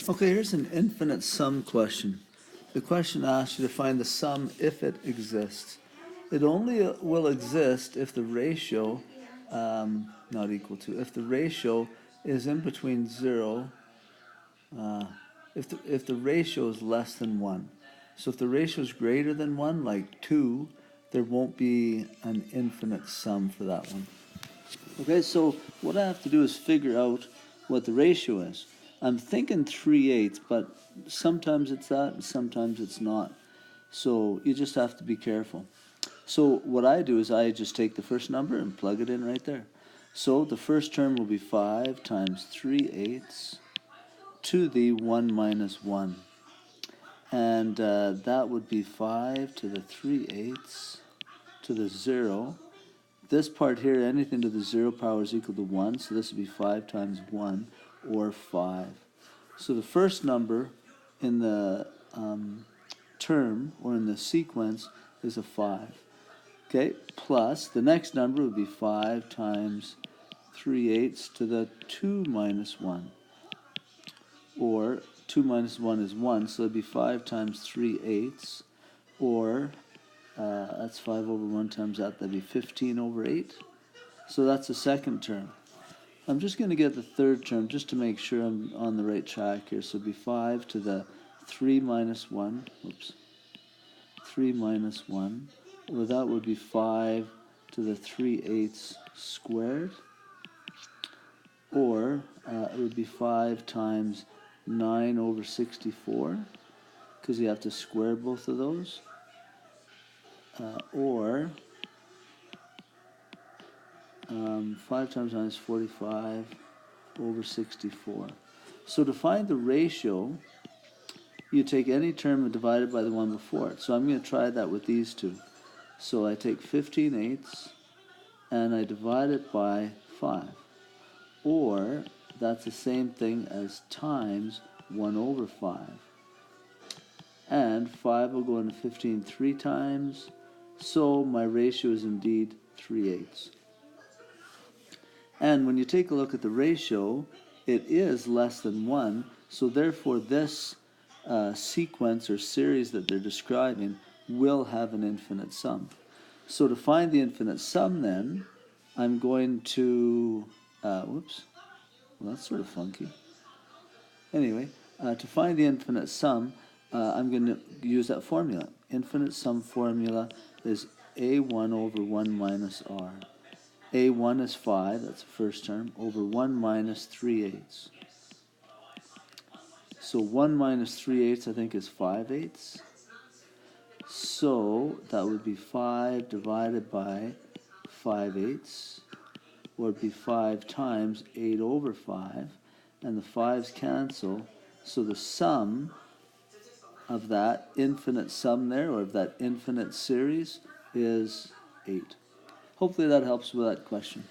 Okay, here's an infinite sum question. The question asks you to find the sum if it exists. It only will exist if the ratio, not equal to, if the ratio is in between 0, if the ratio is less than 1. So if the ratio is greater than 1, like 2, there won't be an infinite sum for that one. Okay, so what I have to do is figure out what the ratio is. I'm thinking 3/8, but sometimes it's that and sometimes it's not. So you just have to be careful. So what I do is I just take the first number and plug it in right there. So the first term will be 5 times 3/8 to the 1 minus 1. And that would be 5 to the 3/8 to the 0. This part here, anything to the 0 power is equal to 1, so this would be 5 times 1, or 5. So the first number in the term, or in the sequence, is a 5. Okay, plus the next number would be 5 times 3/8 to the 2 minus 1. Or 2 minus 1 is 1, so it would be 5 times 3/8, or that's 5 over 1 times that would be 15 over 8. So that's the second term. I'm just going to get the third term just to make sure I'm on the right track here. So it'd be 5 to the 3 minus 1. Oops. 3 minus 1. Well, that would be 5 to the 3/8 squared. Or it would be 5 times 9 over 64. Because you have to square both of those. Or 5 times 9 is 45 over 64. So to find the ratio, you take any term and divide it by the one before it. So I'm going to try that with these two. So I take 15/8 and I divide it by 5. Or that's the same thing as times 1 over 5. And 5 will go into 15 3 times. So my ratio is indeed 3/8. And when you take a look at the ratio, it is less than 1, so therefore this sequence or series that they're describing will have an infinite sum. So to find the infinite sum then, I'm going to, whoops, well that's sort of funky. Anyway, to find the infinite sum, I'm going to use that formula. Infinite sum formula is a1 over 1 minus r. A1 is 5, that's the first term, over 1 minus 3/8. So 1 minus 3/8 I think is 5/8. So that would be 5 divided by 5/8, or it'd be 5 times 8 over 5, and the 5's cancel, so the sum of that infinite sum there, or of that infinite series, is 8. Hopefully that helps with that question.